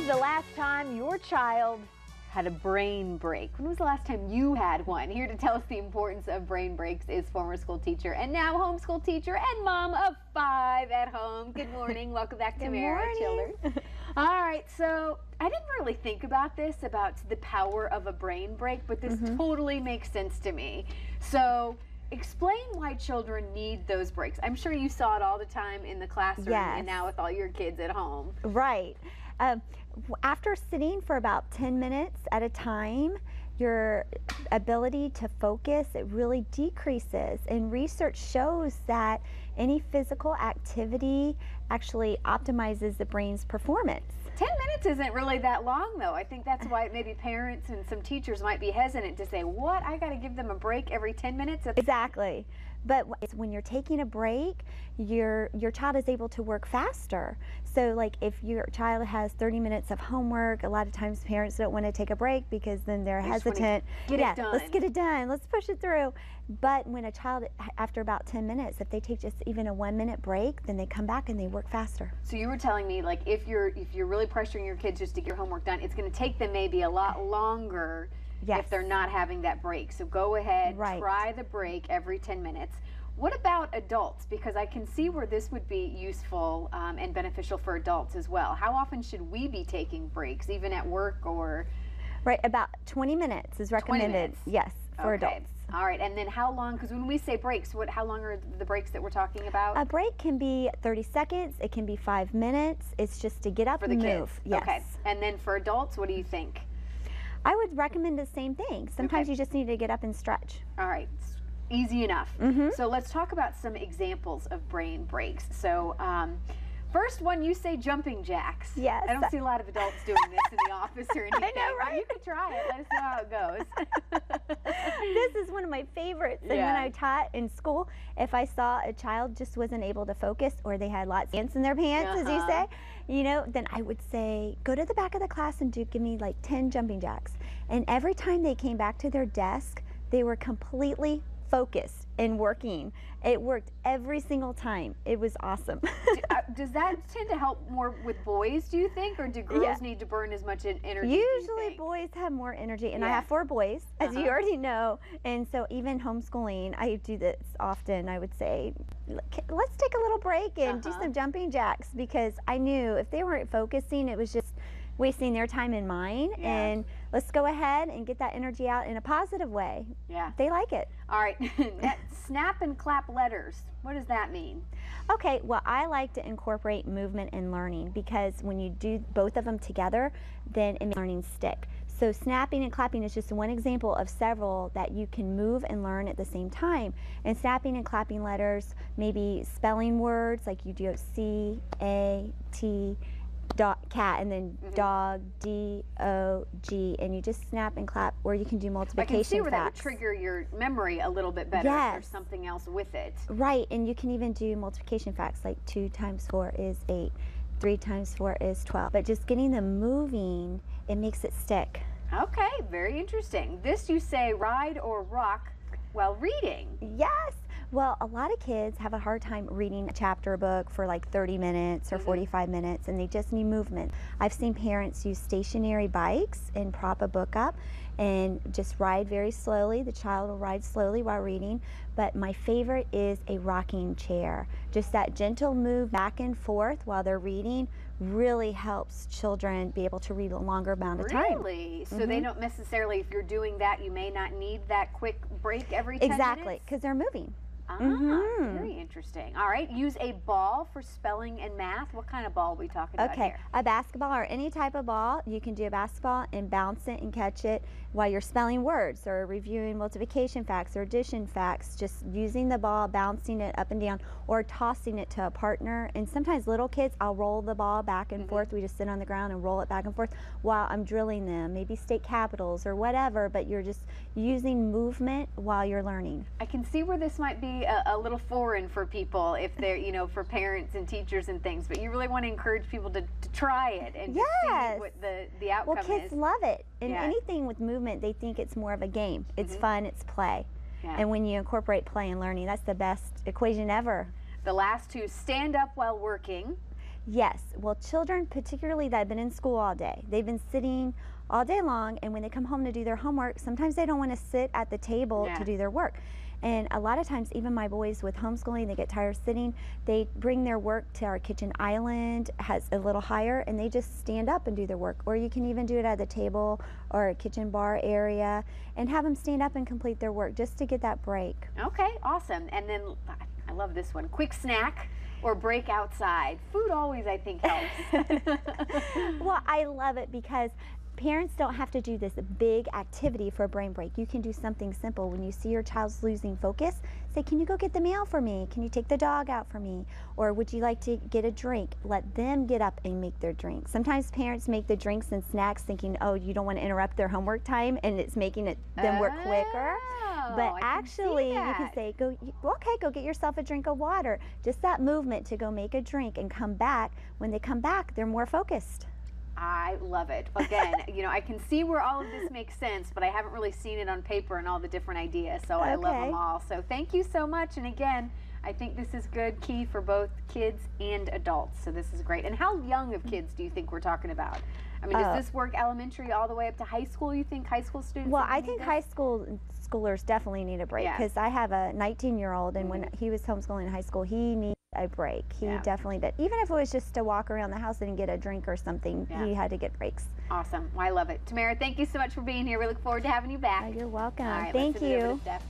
was the last time your child had a brain break? When was the last time you had one? Here to tell us the importance of brain breaks is former school teacher and now homeschool teacher and mom of 5 at home. Good morning. Welcome back, Tamara, Chilver. All right, so I didn't really think about this, about the power of a brain break, but this totally makes sense to me. So explain why children need those breaks. I'm sure you saw it all the time in the classroom and now with all your kids at home. Right. After sitting for about 10 minutes at a time, your ability to focus, it really decreases. And research shows that any physical activity actually optimizes the brain's performance. 10 minutes isn't really that long, though. I think that's why maybe parents and some teachers might be hesitant to say, what, I got to give them a break every 10 minutes? Exactly. But when you're taking a break, your child is able to work faster. So like if your child has 30 minutes of homework, a lot of times parents don't want to take a break because then they're hesitant. Let's get it done. Let's push it through. But when a child, after about 10 minutes, if they take just even a 1-minute break, then they come back and they work faster. So you were telling me, like, if you're really pressuring your kids just to get your homework done, it's going to take them maybe a lot longer if they're not having that break. So go ahead, try the break every 10 minutes. What about adults? Because I can see where this would be useful and beneficial for adults as well. How often should we be taking breaks, even at work or? Right, about 20 minutes is recommended. 20 minutes. Yes, for adults. All right, and then how long, because when we say breaks, how long are the breaks that we're talking about? A break can be 30 seconds, it can be 5 minutes. It's just to get up and move. Kids. Yes. Okay, and then for adults, what do you think? I would recommend the same thing. Sometimes you just need to get up and stretch. All right, easy enough. So let's talk about some examples of brain breaks. So first one, you say jumping jacks. Yes. I don't see a lot of adults doing this in the office or anything. I know, right? But you could try it. Let us know how it goes. This is one of my favorites. And when I taught in school, if I saw a child just wasn't able to focus or they had lots of ants in their pants, as you say, you know, then I would say, go to the back of the class and give me like 10 jumping jacks. And every time they came back to their desk, they were completely focused and working. It worked every single time. It was awesome. Does that tend to help more with boys, do you think, or do girls need to burn as much energy? Usually boys have more energy, and I have 4 boys, as you already know, and so even homeschooling, I do this often. I would say, let's take a little break and do some jumping jacks, because I knew if they weren't focusing, it was just wasting their time and mine, and let's go ahead and get that energy out in a positive way. Yeah. They like it. All right, snap and clap letters. What does that mean? Okay, well, I like to incorporate movement and learning, because when you do both of them together, then it makes learning stick. So snapping and clapping is just one example of several that you can move and learn at the same time. And snapping and clapping letters, maybe spelling words like you do C-A-T, cat, and then dog, D-O-G, and you just snap and clap, or you can do multiplication facts. I can see where that would facts. trigger your memory a little bit better if there's something else with it. Right, and you can even do multiplication facts like 2 times 4 is 8, 3 times 4 is 12. But just getting them moving, it makes it stick. Okay, very interesting. This you say ride or rock while reading. Yes. Well, a lot of kids have a hard time reading a chapter book for like 30 minutes or 45 minutes, and they just need movement. I've seen parents use stationary bikes and prop a book up and just ride very slowly. The child will ride slowly while reading, but my favorite is a rocking chair. Just that gentle move back and forth while they're reading really helps children be able to read a longer amount of time. Really? So they don't necessarily, if you're doing that, you may not need that quick break every 10 minutes? Exactly, because they're moving. Very interesting. All right, use a ball for spelling and math. What kind of ball are we talking about here? Okay, a basketball or any type of ball. You can do a basketball and bounce it and catch it while you're spelling words or reviewing multiplication facts or addition facts, just using the ball, bouncing it up and down, or tossing it to a partner. And sometimes little kids, I'll roll the ball back and forth. We just sit on the ground and roll it back and forth while I'm drilling them, maybe state capitals or whatever, but you're just using movement while you're learning. I can see where this might be a little foreign for people, if they're, you know, for parents and teachers and things, but you really want to encourage people to try it and see what the outcome is. Well, kids love it. And anything with movement, they think it's more of a game. It's fun, it's play. And when you incorporate play and learning, that's the best equation ever. The last two, stand up while working. Yes. Well, children, particularly that have been in school all day, they've been sitting all day long, and when they come home to do their homework, sometimes they don't want to sit at the table to do their work. And a lot of times, even my boys with homeschooling, they get tired sitting, they bring their work to our kitchen island, has a little higher, and they just stand up and do their work. Or you can even do it at the table or a kitchen bar area and have them stand up and complete their work just to get that break. Okay, awesome. And then I love this one, quick snack or break outside. Food always, I think, helps. Well, I love it because parents don't have to do this big activity for a brain break. You can do something simple. When you see your child's losing focus, say, can you go get the mail for me? Can you take the dog out for me? Or would you like to get a drink? Let them get up and make their drink. Sometimes parents make the drinks and snacks thinking, oh, you don't want to interrupt their homework time, and it's making them work quicker. But actually, you can say, okay, go get yourself a drink of water. Just that movement to go make a drink and come back. When they come back, they're more focused. I love it. Again, I can see where all of this makes sense, but I haven't really seen it on paper and all the different ideas, so I love them all. So thank you so much, and again, I think this is good key for both kids and adults, so this is great. And how young of kids do you think we're talking about? I mean, does this work elementary all the way up to high school, you think, high school students? Well, I think high schoolers definitely need a break, because I have a 19-year-old, and when he was homeschooling in high school, he needed a break. He definitely did. Even if it was just to walk around the house and get a drink or something, he had to get breaks. Awesome. Well, I love it. Tamara, thank you so much for being here. We look forward to having you back. You're welcome. All right, thank you. Let's send it over to Steph.